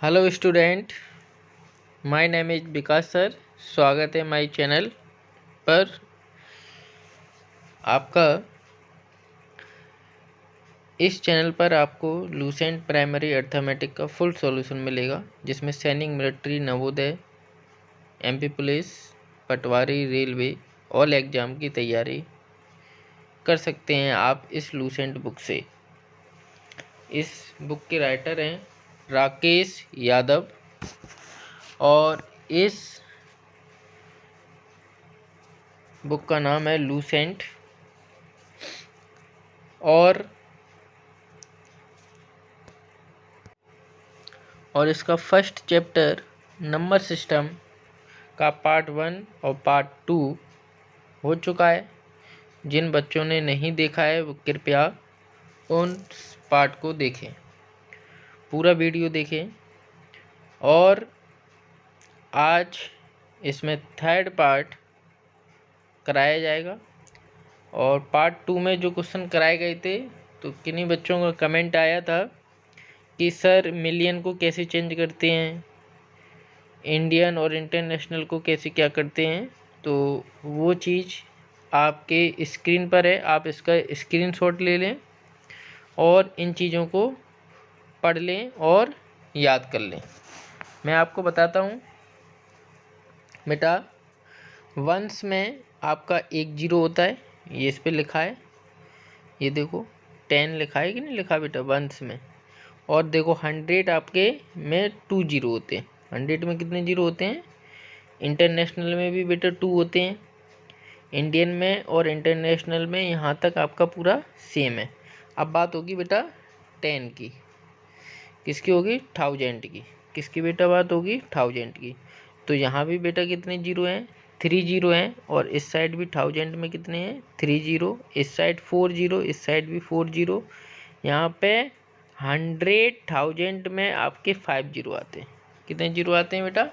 Hello student, my name is Vikas sir. स्वागत है my channel पर आपका। इस चैनल पर आपको लूसेंट प्राइमरी अर्थमेटिक का फुल सॉल्यूशन मिलेगा, जिसमें सैनिक, मिलिट्री, नवोदय, एमपी पुलिस, पटवारी, रेलवे ऑल एग्ज़ाम की तैयारी कर सकते हैं आप इस लूसेंट बुक से। इस बुक के राइटर हैं राकेश यादव और इस बुक का नाम है लूसेंट। और इसका फर्स्ट चैप्टर नंबर सिस्टम का पार्ट 1 और पार्ट 2 हो चुका है। जिन बच्चों ने नहीं देखा है वो कृपया उन पार्ट को देखें, पूरा वीडियो देखें। और आज इसमें थर्ड पार्ट कराया जाएगा। और पार्ट 2 में जो क्वेश्चन कराए गए थे, तो किन्हीं बच्चों का कमेंट आया था कि सर मिलियन को कैसे चेंज करते हैं, इंडियन और इंटरनेशनल को कैसे क्या करते हैं। तो वो चीज़ आपके स्क्रीन पर है, आप इसका स्क्रीनशॉट ले लें और इन चीज़ों को पढ़ लें और याद कर लें। मैं आपको बताता हूँ बेटा, वंस में आपका 1 0 होता है, ये इस पे लिखा है, ये देखो 10 लिखा है कि नहीं लिखा बेटा वंस में। और देखो 100 आपके में 2 0 होते हैं। 100 में कितने 0 होते हैं? इंटरनेशनल में भी बेटा 2 होते हैं, इंडियन में और इंटरनेशनल में यहाँ तक आपका पूरा सेम है। अब बात होगी बेटा 10 की, किसकी होगी? 1000 की। किसकी बेटा बात होगी? 1000 की। तो यहाँ भी बेटा कितने 0 हैं? 3 0 हैं। और इस साइड भी 1000 में कितने हैं? 3 0। इस साइड 4 0, इस साइड भी 4 0। यहाँ पे 100,000 में आपके 5 0 आते हैं। कितने 0 आते हैं बेटा?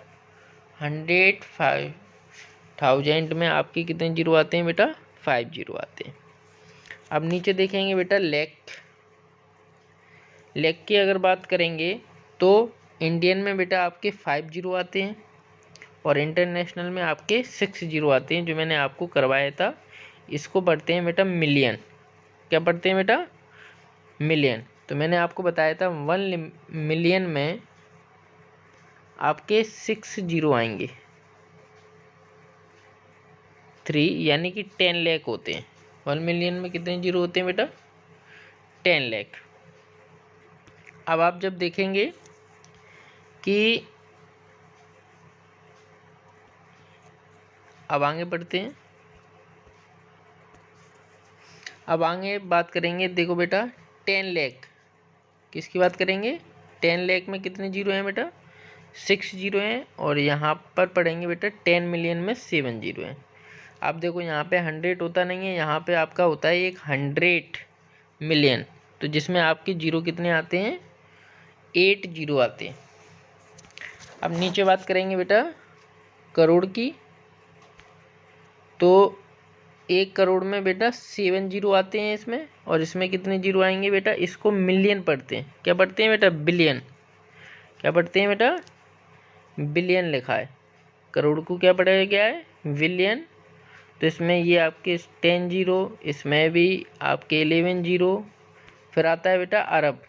105,000 में आपके कितने 0 आते हैं बेटा? 5 0 आते हैं। अब नीचे देखेंगे बेटा लेक की अगर बात करेंगे तो इंडियन में बेटा आपके 5 0 आते हैं और इंटरनेशनल में आपके 6 0 आते हैं, जो मैंने आपको करवाया था। इसको पढ़ते हैं बेटा मिलियन। क्या पढ़ते हैं बेटा? मिलियन। तो मैंने आपको बताया था 1 मिलियन में आपके 6 0 आएंगे, 3 यानी कि 10 लाख होते हैं। 1 मिलियन में कितने 0 होते हैं बेटा? 10 लाख। अब आप जब देखेंगे कि अब आगे बढ़ते हैं, अब आगे बात करेंगे। देखो बेटा 10 लाख, किसकी बात करेंगे? 10 लाख में कितने 0 हैं बेटा? 6 0 हैं। और यहाँ पर पढ़ेंगे बेटा 10 मिलियन में 7 0 हैं। आप देखो यहाँ पे 100 होता नहीं है, यहाँ पे आपका होता है एक 100 मिलियन। तो जिसमें आपके 0 कितने आते हैं? 8 0 आते हैं। अब नीचे बात करेंगे बेटा करोड़ की। तो 1 करोड़ में बेटा 7 0 आते हैं इसमें, और इसमें कितने 0 आएंगे बेटा? इसको मिलियन पढ़ते हैं। क्या पढ़ते हैं बेटा? बिलियन। क्या पढ़ते हैं बेटा? बिलियन लिखा है। करोड़ को क्या पढ़ा गया है? बिलियन। तो इसमें ये आपके 10 0, इसमें भी आपके 11 0। फिर आता है बेटा अरब,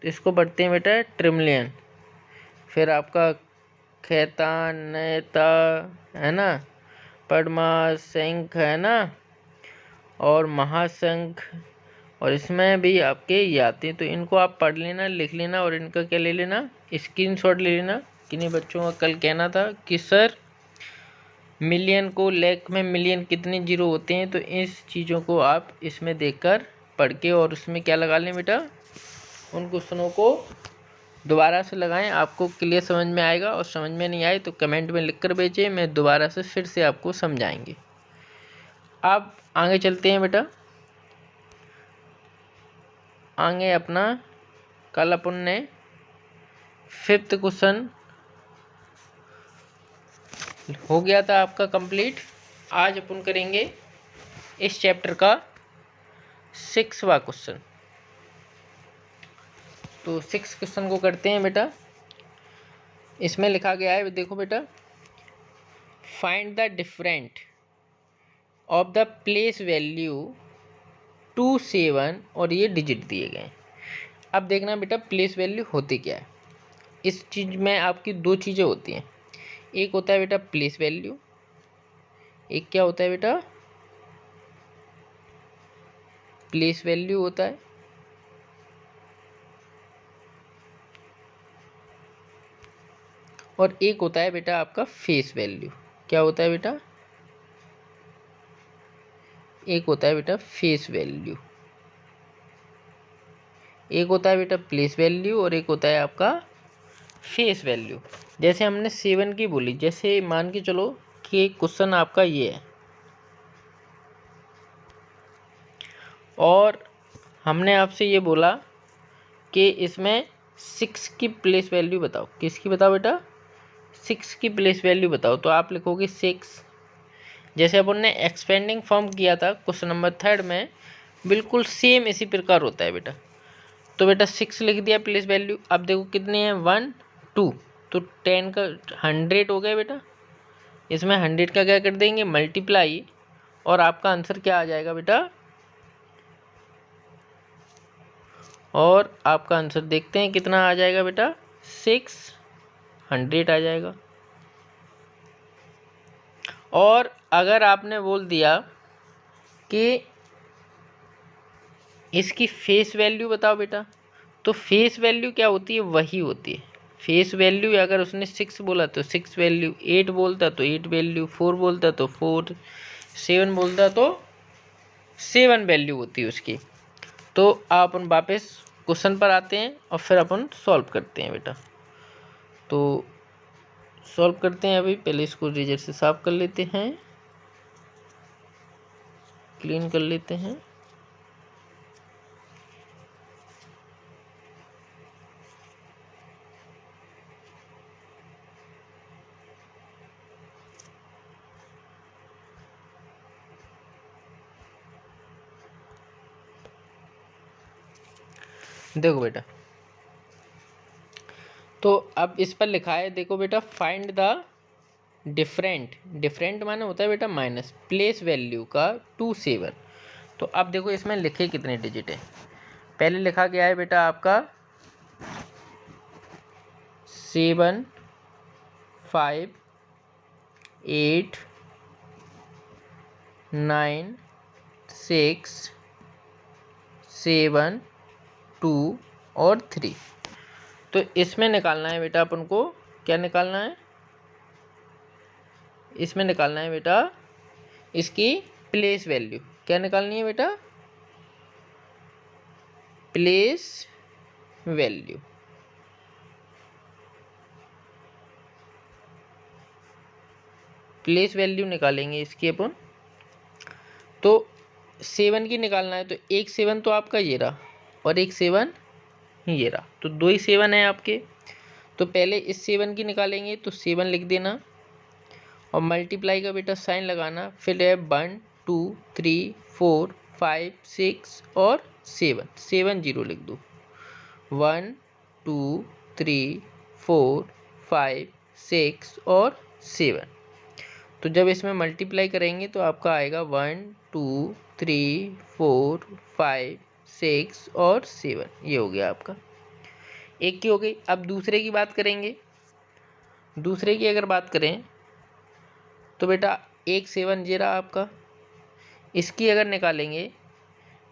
तो इसको पढ़ते हैं बेटा ट्रिलियन। फिर आपका खैतान, नैता है ना, पद्मा, शंख है ना, और महाशंख, और इसमें भी आपके ये आते हैं। तो इनको आप पढ़ लेना, लिख लेना, और इनका क्या ले लेना? स्क्रीनशॉट ले लेना। किन्हीं बच्चों का कल कहना था कि सर मिलियन को लाख में मिलियन कितने 0 होते हैं। तो इस चीज़ों को आप इसमें देखकर पढ़ के और उसमें क्या लगा लें बेटा, उन क्वेश्चनों को दोबारा से लगाएं, आपको क्लियर समझ में आएगा। और समझ में नहीं आए तो कमेंट में लिख कर भेजें, मैं दोबारा से फिर से आपको समझाएंगे। अब आगे चलते हैं बेटा। आगे अपना कल अपन ने 5th क्वेश्चन हो गया था आपका कंप्लीट। आज अपन करेंगे इस चैप्टर का 6वां क्वेश्चन। तो 6 क्वेश्चन को करते हैं बेटा। इसमें लिखा गया है, देखो बेटा, find the different of the place value 27 और ये डिजिट दिए गए हैं। अब देखना बेटा प्लेस वैल्यू होती क्या है। इस चीज़ में आपकी दो चीज़ें होती हैं, एक होता है बेटा प्लेस वैल्यू, एक क्या होता है बेटा प्लेस वैल्यू होता है, और एक होता है बेटा आपका फेस वैल्यू। क्या होता है बेटा, एक होता है बेटा फेस वैल्यू, एक होता है बेटा प्लेस वैल्यू और एक होता है आपका फेस वैल्यू। जैसे हमने 7 की बोली, जैसे मान के चलो कि क्वेश्चन आपका ये है और हमने आपसे ये बोला कि इसमें 6 की प्लेस वैल्यू बताओ। किसकी बताओ बेटा, 6 की प्लेस वैल्यू बताओ। तो आप लिखोगे 6, जैसे अपन ने एक्सपेंडिंग फॉर्म किया था क्वेश्चन नंबर 3 में, बिल्कुल सेम इसी प्रकार होता है बेटा। तो बेटा 6 लिख दिया प्लेस वैल्यू। अब देखो कितने हैं, 1 2, तो 10 का 100 हो गया बेटा। इसमें 100 का क्या कर देंगे, मल्टीप्लाई, और आपका आंसर क्या आ जाएगा बेटा, और आपका आंसर देखते हैं कितना आ जाएगा बेटा, 600 आ जाएगा। और अगर आपने बोल दिया कि इसकी फेस वैल्यू बताओ बेटा, तो फेस वैल्यू क्या होती है, वही होती है फेस वैल्यू। अगर उसने 6 बोला तो 6 वैल्यू, 8 बोलता तो 8 वैल्यू, 4 बोलता तो 4, 7 बोलता तो 7 वैल्यू होती है उसकी। तो अपन वापस क्वेश्चन पर आते हैं और फिर अपन सॉल्व करते हैं बेटा। तो सॉल्व करते हैं, अभी पहले इसको रेजर से साफ कर लेते हैं, क्लीन कर लेते हैं। देखो बेटा, तो अब इस पर लिखा है, देखो बेटा, फाइंड द डिफरेंट, डिफरेंट माने होता है बेटा माइनस, प्लेस वैल्यू का 27। तो अब देखो इसमें लिखे कितने डिजिट है। पहले लिखा गया है बेटा आपका 7 5 8 9 6 7 2 और 3। तो इसमें निकालना है बेटा अपन को, क्या निकालना है, इसमें निकालना है बेटा इसकी प्लेस वैल्यू। क्या निकालनी है बेटा, प्लेस वैल्यू। प्लेस वैल्यू निकालेंगे इसकी अपन। तो 7 की निकालना है, तो एक 7 तो आपका ये रहा और एक 7 ये रहा, तो 2 ही 7 है आपके। तो पहले इस 7 की निकालेंगे, तो 7 लिख देना और मल्टीप्लाई का बेटा साइन लगाना, फिर है 1 2 3 4 5 6 और 7, 7 0 लिख दो, 1 2 3 4 5 6 और 7। तो जब इसमें मल्टीप्लाई करेंगे तो आपका आएगा 1 2 3 4 5 6 और 7, ये हो गया आपका। एक की हो गई। अब दूसरे की बात करेंगे। दूसरे की अगर बात करें तो बेटा एक 7 ये रहा आपका, इसकी अगर निकालेंगे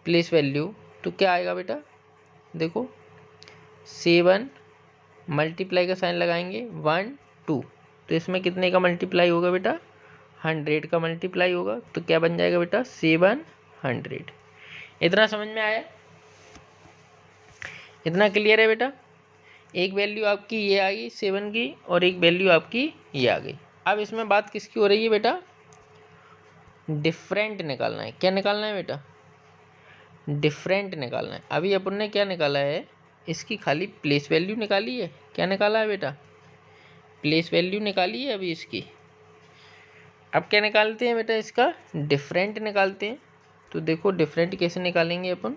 प्लेस वैल्यू तो क्या आएगा बेटा, देखो 7 मल्टीप्लाई का साइन लगाएंगे 1 2, तो इसमें कितने का मल्टीप्लाई होगा बेटा, 100 का मल्टीप्लाई होगा। तो क्या बन जाएगा बेटा, 700। इतना समझ में आया, इतना क्लियर है बेटा। एक वैल्यू आपकी ये आ गई 7 की और एक वैल्यू आपकी ये आ गई। अब इसमें बात किसकी हो रही है बेटा, डिफरेंट निकालना है। क्या निकालना है बेटा, डिफरेंट निकालना है। अभी अपन ने क्या निकाला है, इसकी खाली प्लेस वैल्यू निकाली है। क्या निकाला है बेटा, प्लेस वैल्यू निकाली है अभी इसकी। अब क्या निकालते हैं बेटा, इसका डिफरेंट निकालते हैं। तो देखो डिफरेंट कैसे निकालेंगे अपन।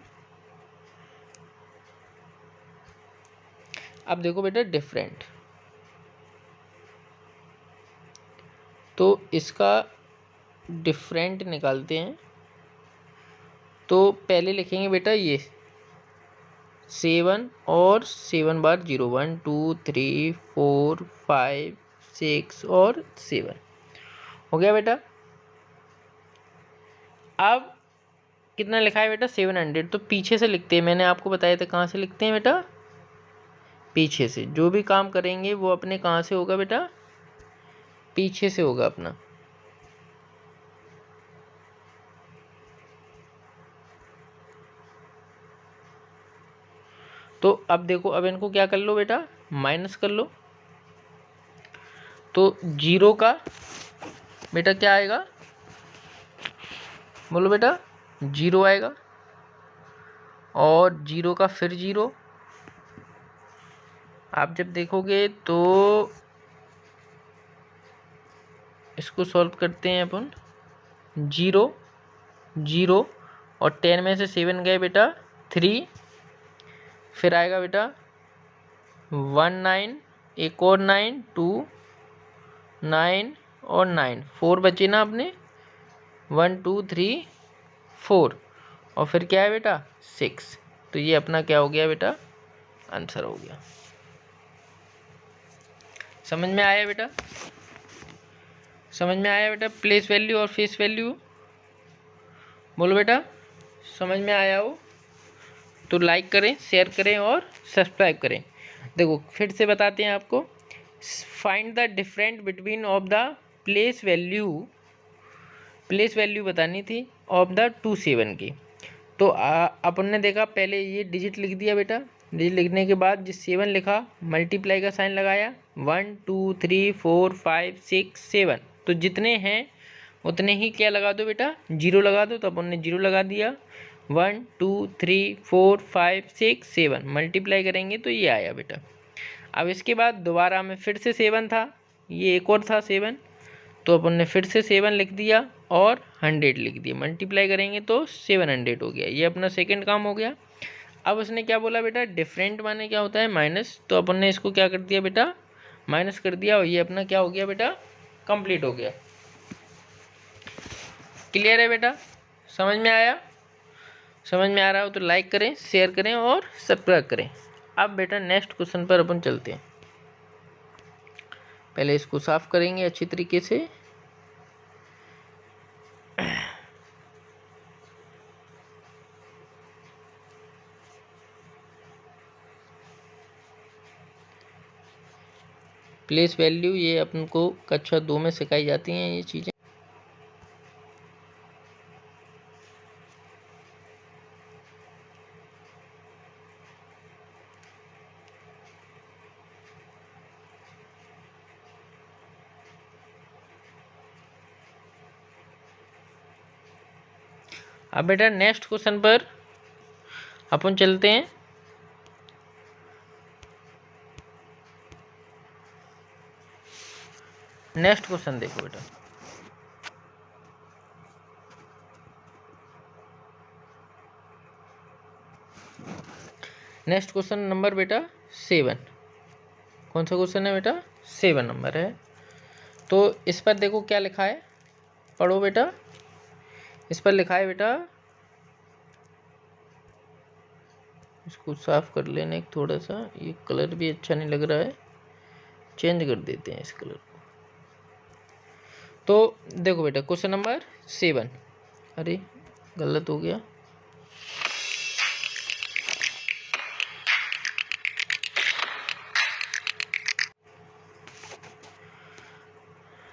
अब देखो बेटा डिफरेंट, तो इसका डिफरेंट निकालते हैं। तो पहले लिखेंगे बेटा ये 7 और 7 बार 0, 1 2 3 4 5 6 और 7 हो गया बेटा। अब कितना लिखा है बेटा 700, तो पीछे से लिखते हैं। मैंने आपको बताया था कहाँ से लिखते हैं बेटा, पीछे से। जो भी काम करेंगे वो अपने कहाँ से होगा बेटा, पीछे से होगा अपना। तो अब देखो, अब इनको क्या कर लो बेटा, माइनस कर लो। तो 0 का बेटा क्या आएगा, बोलो बेटा 0 आएगा, और 0 का फिर 0। आप जब देखोगे तो इसको सॉल्व करते हैं अपन। 0 0 और 10 में से 7 गए बेटा 3, फिर आएगा बेटा 1 9, एक और 9 2 9 और 9, 4 बचे ना अपने, 1 2 3 4, और फिर क्या है बेटा 6। तो ये अपना क्या हो गया बेटा, आंसर हो गया। समझ में आया बेटा, समझ में आया बेटा, प्लेस वैल्यू और फेस वैल्यू। बोलो बेटा समझ में आया हो तो लाइक करें, शेयर करें और सब्सक्राइब करें। देखो फिर से बताते हैं आपको, find the different between of the place value, place value बतानी थी ऑफ द 2 7 की। तो अपन ने देखा पहले ये डिजिट लिख दिया बेटा, डिजिट लिखने के बाद जिस 7 लिखा मल्टीप्लाई का साइन लगाया, 1 2 3 4 5 6 7, तो जितने हैं उतने ही क्या लगा दो बेटा, 0 लगा दो। तो अपन ने 0 लगा दिया। 1 2 3 4 5 6 7 मल्टीप्लाई करेंगे तो ये आया बेटा। अब इसके बाद दोबारा में फिर से 7 था, ये एक और था 7, तो अपन ने फिर से 7 लिख दिया और 100 लिख दिया, मल्टीप्लाई करेंगे तो 700 हो गया। ये अपना सेकंड काम हो गया। अब उसने क्या बोला बेटा, डिफरेंट माने क्या होता है माइनस, तो अपन ने इसको क्या कर दिया बेटा, माइनस कर दिया, और ये अपना क्या हो गया बेटा, कंप्लीट हो गया। क्लियर है बेटा, समझ में आया? समझ में आ रहा हो तो लाइक करें, शेयर करें और सब्सक्राइब करें। अब बेटा नेक्स्ट क्वेश्चन पर अपन चलते हैं। पहले इसको साफ करेंगे अच्छी तरीके से। प्लेस वैल्यू ये अपन को कक्षा 2 में सिखाई जाती हैं ये चीज़ें। अब बेटा नेक्स्ट क्वेश्चन पर अपन चलते हैं। नेक्स्ट क्वेश्चन देखो बेटा, नेक्स्ट क्वेश्चन नंबर बेटा 7। कौन सा क्वेश्चन है बेटा, 7 नंबर है। तो इस पर देखो क्या लिखा है, पढ़ो बेटा। इस पर लिखा है बेटा, इसको साफ कर लेने थोड़ा सा, ये कलर भी अच्छा नहीं लग रहा है, चेंज कर देते हैं इस कलर को। तो देखो बेटा क्वेश्चन नंबर 7, अरे गलत हो गया,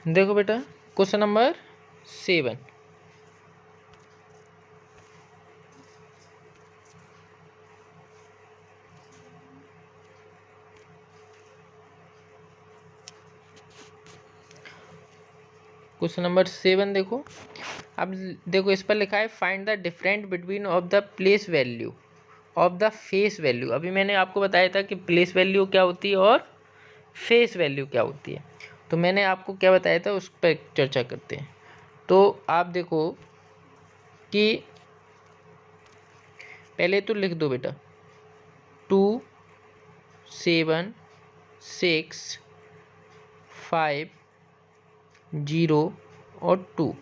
देखो बेटा क्वेश्चन नंबर 7। क्वेश्चन नंबर 7 देखो। अब देखो इस पर लिखा है find the different between of the place value of the face value. अभी मैंने आपको बताया था कि प्लेस वैल्यू क्या होती है और फेस वैल्यू क्या होती है, तो मैंने आपको क्या बताया था उस पर चर्चा करते हैं। तो आप देखो कि पहले तो लिख दो बेटा 2 7 6 5 0 और 2,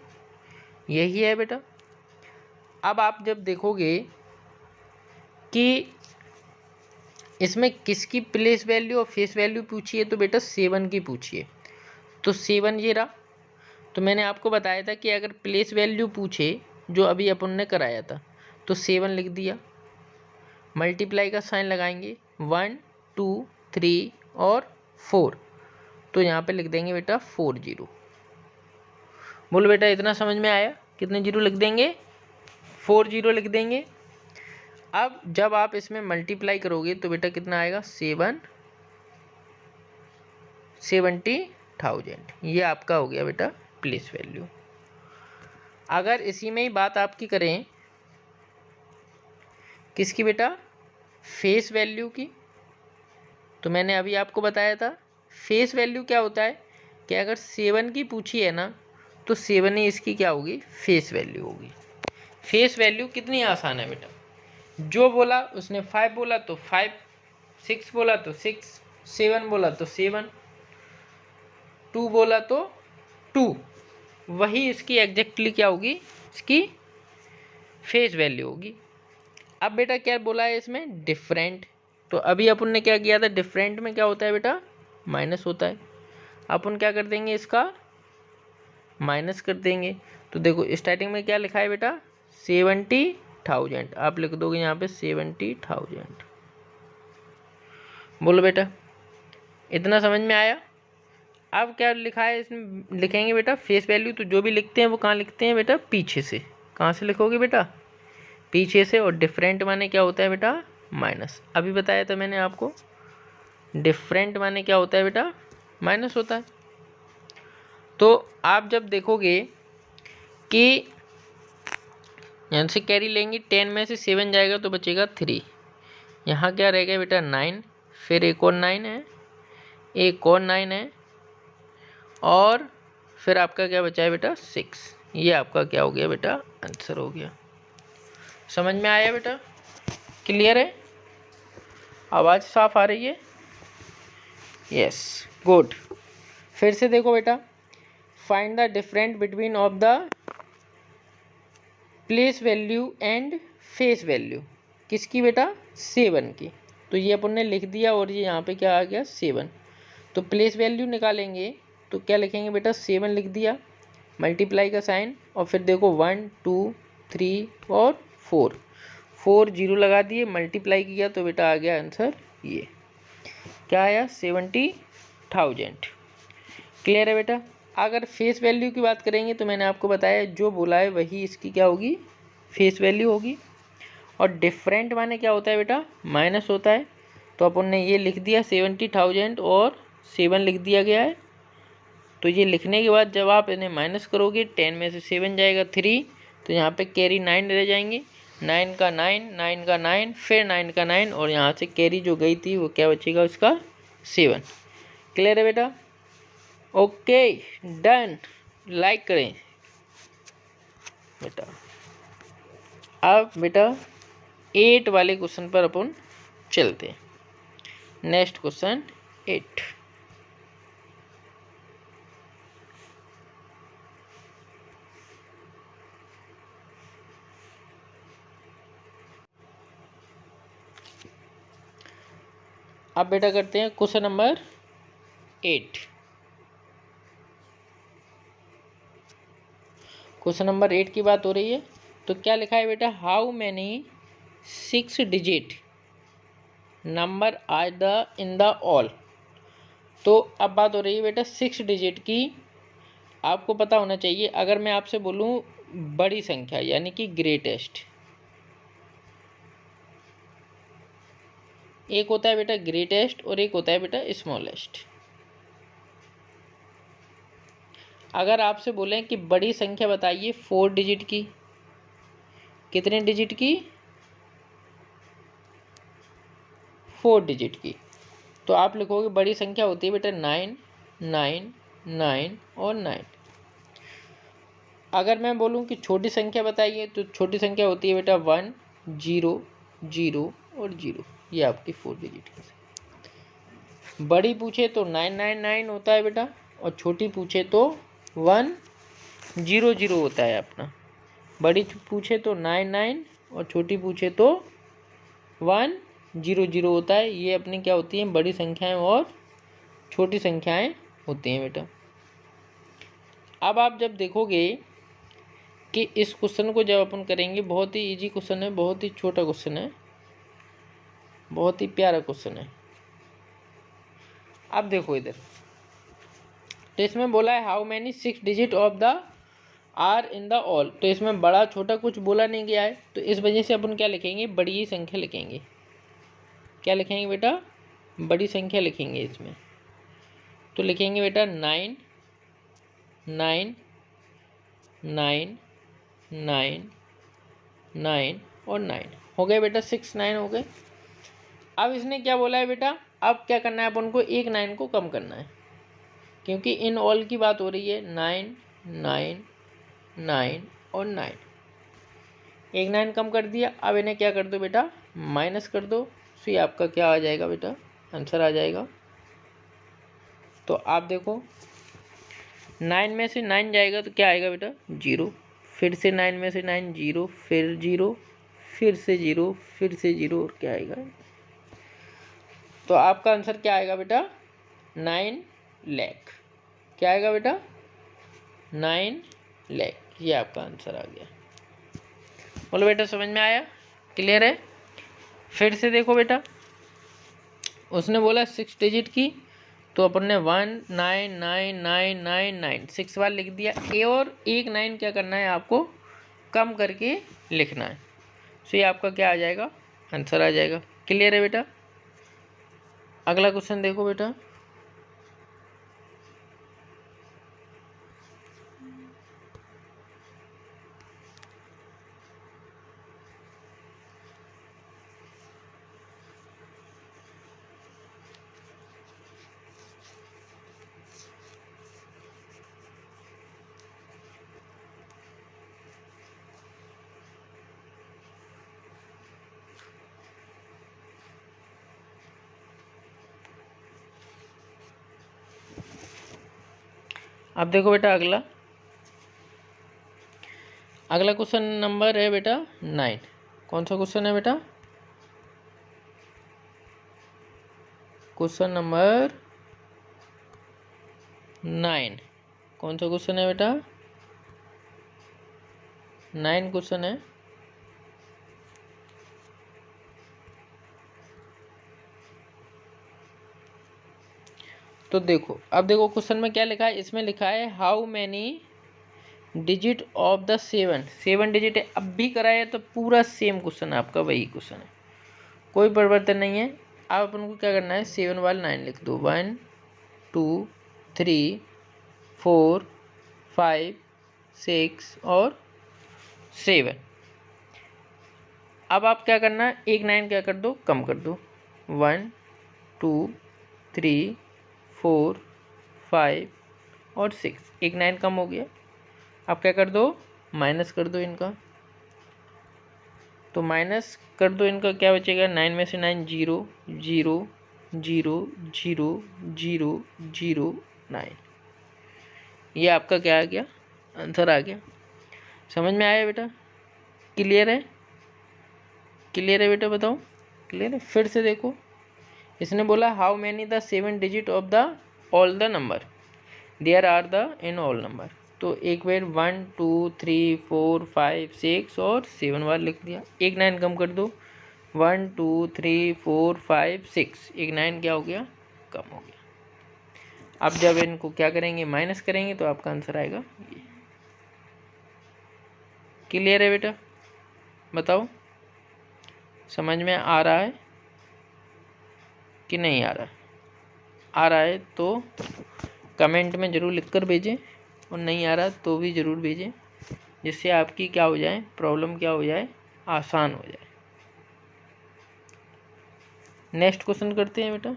यही है बेटा। अब आप जब देखोगे कि इसमें किसकी प्लेस वैल्यू और फेस वैल्यू पूछी है, तो बेटा 7 की पूछी है। तो 7 ये रहा। तो मैंने आपको बताया था कि अगर प्लेस वैल्यू पूछे, जो अभी अपन ने कराया था, तो 7 लिख दिया, मल्टीप्लाई का साइन लगाएंगे, 1 2 3 और 4, तो यहाँ पे लिख देंगे बेटा 4 0। बोलो बेटा इतना समझ में आया? कितने जीरो लिख देंगे? 4 0 लिख देंगे। अब जब आप इसमें मल्टीप्लाई करोगे तो बेटा कितना आएगा? 70,000। ये आपका हो गया बेटा प्लेस वैल्यू। अगर इसी में ही बात आपकी करें किसकी बेटा? फेस वैल्यू की, तो मैंने अभी आपको बताया था फेस वैल्यू क्या होता है कि अगर 7 की पूछी है ना, तो 7 ही इसकी क्या होगी? फेस वैल्यू होगी। फेस वैल्यू कितनी आसान है बेटा, जो बोला उसने 5 बोला तो 5, 6 बोला तो 6, 7 बोला तो 7, 2 बोला तो 2, वही इसकी एग्जैक्टली क्या होगी? इसकी फेस वैल्यू होगी। अब बेटा क्या बोला है इसमें? डिफरेंट। तो अभी अपन ने क्या किया था? डिफरेंट में क्या होता है बेटा? माइनस होता है। अपन क्या कर देंगे? इसका माइनस कर देंगे। तो देखो स्टार्टिंग में क्या लिखा है बेटा? 70,000। आप लिख दोगे यहाँ पे 70,000। बोलो बेटा इतना समझ में आया? अब क्या लिखा है इसमें? लिखेंगे बेटा फेस वैल्यू, तो जो भी लिखते हैं वो कहाँ लिखते हैं बेटा? पीछे से। कहाँ से लिखोगे बेटा? पीछे से। और डिफरेंट माने क्या होता है बेटा? माइनस। अभी बताया था मैंने आपको, डिफरेंट माने क्या होता है बेटा? माइनस होता है। तो आप जब देखोगे कि यहाँ से कैरी लेंगे, 10 में से 7 जाएगा तो बचेगा 3। यहाँ क्या रहेगा बेटा? 9, फिर एक और 9 है, एक और 9 है, और फिर आपका क्या बचा है बेटा? 6। ये आपका क्या हो गया बेटा? आंसर हो गया। समझ में आया बेटा? क्लियर है? आवाज़ साफ आ रही है? Yes, good. फिर से देखो बेटा, find the difference between of the place value and face value. किसकी बेटा? 7 की। तो ये अपन ने लिख दिया, और ये यहाँ पे क्या आ गया? 7। तो प्लेस वैल्यू निकालेंगे तो क्या लिखेंगे बेटा? 7 लिख दिया, मल्टीप्लाई का साइन, और फिर देखो 1 2 3 और 4, 4 0 लगा दिए, मल्टीप्लाई किया तो बेटा आ गया आंसर ये। क्या आया? 70,000। क्लियर है बेटा? अगर फेस वैल्यू की बात करेंगे तो मैंने आपको बताया जो बोला है वही इसकी क्या होगी? फेस वैल्यू होगी। और डिफरेंट माने क्या होता है बेटा? माइनस होता है। तो अपन ने ये लिख दिया 70,000 और 7 लिख दिया गया है। तो ये लिखने के बाद जब आप इन्हें माइनस करोगे, 10 में से 7 जाएगा 3, तो यहाँ पे कैरी 9 रह जाएंगे, 9 का 9, 9 का 9, फिर 9 का 9, और यहाँ से कैरी जो गई थी वो क्या बचेगा? उसका 7। क्लियर है बेटा? Okay, done. लाइक करें बेटा। अब बेटा 8 वाले क्वेश्चन पर अपन चलते हैं। Next question 8। अब बेटा करते हैं क्वेश्चन नंबर 8। क्वेश्चन नंबर 8 की बात हो रही है। तो क्या लिखा है बेटा? How many 6 digit number are the in the all. तो अब बात हो रही है बेटा 6 डिजिट की। आपको पता होना चाहिए, अगर मैं आपसे बोलूं बड़ी संख्या यानी कि ग्रेटेस्ट, एक होता है बेटा ग्रेटेस्ट और एक होता है बेटा स्मॉलेस्ट। अगर आपसे बोलें कि बड़ी संख्या बताइए 4 डिजिट की, कितने डिजिट की? 4 डिजिट की। तो आप लिखोगे बड़ी संख्या होती है बेटा 9 9 9 और 9। अगर मैं बोलूं कि छोटी संख्या बताइए, तो छोटी संख्या होती है बेटा 1 0 0 और 0। ये आपकी 4 डिजिट की। बड़ी पूछे तो 999 होता है बेटा, और छोटी पूछे तो 1 0 0 होता है अपना। बड़ी पूछे तो 9 9 और छोटी पूछे तो 1 0 0 होता है। ये अपनी क्या होती हैं, बड़ी संख्याएं और छोटी संख्याएं होती हैं बेटा। अब आप जब देखोगे कि इस क्वेश्चन को जब अपन करेंगे, बहुत ही इजी क्वेश्चन है, बहुत ही छोटा क्वेश्चन है, बहुत ही प्यारा क्वेश्चन है। अब देखो इधर, तो इसमें बोला है how many 6 digit of the are in the all. तो इसमें बड़ा छोटा कुछ बोला नहीं गया है, तो इस वजह से अपन क्या लिखेंगे, बड़ी ही संख्या लिखेंगे। क्या लिखेंगे बेटा, बड़ी संख्या लिखेंगे इसमें। तो लिखेंगे बेटा 9 9 9 9 9 और 9 हो गए बेटा, 6 9 हो गए। अब इसने क्या बोला है बेटा, अब क्या करना है अपन को, एक 9 को कम करना है, क्योंकि इन ऑल की बात हो रही है। 9 9 9 और 9, एक 9 कम कर दिया। अब इन्हें क्या कर दो बेटा, माइनस कर दो। तो ये आपका क्या आ जाएगा बेटा, आंसर आ जाएगा। तो आप देखो 9 में से 9 जाएगा तो क्या आएगा बेटा, 0। फिर से 9 में से 9 0, फिर 0, फिर से 0, फिर से 0 और क्या आएगा। तो आपका आंसर क्या आएगा बेटा, 9 लाख। क्या आएगा बेटा, 9 लाख। ये आपका आंसर आ गया। बोलो बेटा समझ में आया, क्लियर है। फिर से देखो बेटा, उसने बोला 6 डिजिट की, तो अपन ने 1 9 9 9 9 9 6 बार लिख दिया। ए और एक 9 क्या करना है आपको, कम करके लिखना है। सो ये आपका क्या आ जाएगा, आंसर आ जाएगा। क्लियर है बेटा। अगला क्वेश्चन देखो बेटा, अब देखो बेटा अगला क्वेश्चन नंबर है बेटा 9। कौन सा क्वेश्चन है बेटा, क्वेश्चन नंबर 9। कौन सा क्वेश्चन है बेटा, 9 क्वेश्चन है। तो देखो, अब देखो क्वेश्चन में क्या लिखा है, इसमें लिखा है how many digit of the 7 digit है। अब भी कराया तो पूरा सेम क्वेश्चन है आपका, वही क्वेश्चन है, कोई परिवर्तन नहीं है। अब अपन को क्या करना है, 7 वाले 9 लिख दो, 1 2 3 4 5 6 और 7। अब आप क्या करना है, एक 9 क्या कर दो, कम कर दो। 1 2 3 4 5 और 6, एक 9 कम हो गया। अब क्या कर दो, माइनस कर दो इनका। तो माइनस कर दो इनका, क्या बचेगा, 9 में से 9 0 0 0 0 0 0 9। ये आपका क्या आ गया, आंसर आ गया। समझ में आया बेटा, क्लियर है, क्लियर है बेटा, बताओ क्लियर है। फिर से देखो, इसने बोला how many the 7 digit of the all the number there are the in all number. तो एक बार 1 2 3 4 5 6 और 7 बार लिख दिया। एक 9 कम कर दो, 1 2 3 4 5 6, एक 9 क्या हो गया, कम हो गया। अब जब इनको क्या करेंगे, माइनस करेंगे, तो आपका आंसर आएगा ये। क्लियर है बेटा, बताओ समझ में आ रहा है कि नहीं आ रहा है। आ रहा है तो कमेंट में ज़रूर लिख कर भेजें, और नहीं आ रहा तो भी ज़रूर भेजें, जिससे आपकी क्या हो जाए, प्रॉब्लम क्या हो जाए, आसान हो जाए। नेक्स्ट क्वेश्चन करते हैं बेटा।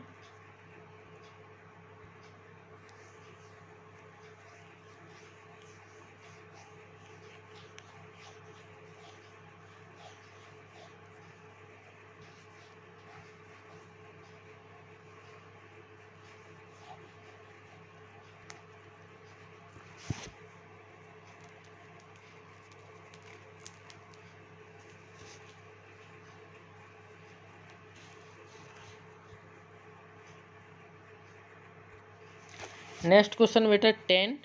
नेक्स्ट क्वेश्चन बेटा 10।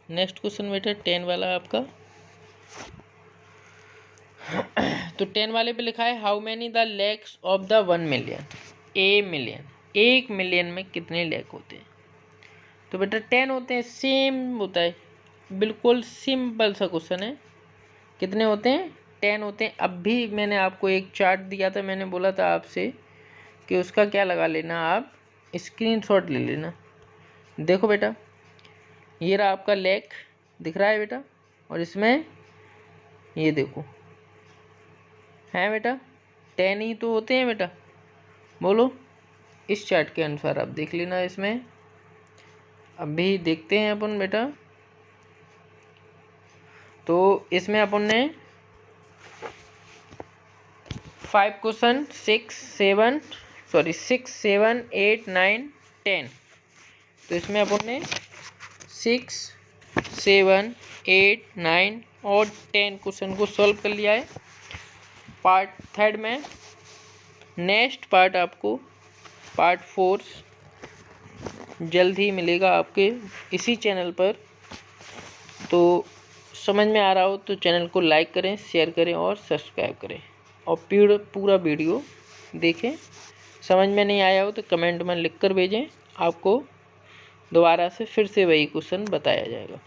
नेक्स्ट क्वेश्चन बेटा 10 वाला आपका। तो 10 वाले पे लिखा है how many the lakhs of the 1 million. A million, 1 million में कितने लैक होते हैं? तो बेटा 10 होते हैं, सेम होता है, बिल्कुल सिंपल सा क्वेश्चन है। कितने होते हैं? 10 होते हैं। अब भी मैंने आपको एक चार्ट दिया था, मैंने बोला था आपसे कि उसका क्या लगा लेना, आप स्क्रीनशॉट ले लेना। देखो बेटा, ये रहा आपका लैक, दिख रहा है बेटा, और इसमें ये देखो है बेटा 10 ही तो होते हैं बेटा। बोलो, इस चार्ट के अनुसार आप देख लेना। इसमें अभी देखते हैं अपन बेटा। तो इसमें अपन ने 5 क्वेश्चन 6 7 8 9 10। तो इसमें अपन ने 6 7 8 9 और 10 क्वेश्चन को सॉल्व कर लिया है पार्ट 3 में। नेक्स्ट पार्ट आपको पार्ट 4 जल्द ही मिलेगा आपके इसी चैनल पर। तो समझ में आ रहा हो तो चैनल को लाइक करें, शेयर करें और सब्सक्राइब करें, और पूरा वीडियो देखें। समझ में नहीं आया हो तो कमेंट में लिख कर भेजें, आपको दोबारा से फिर से वही क्वेश्चन बताया जाएगा।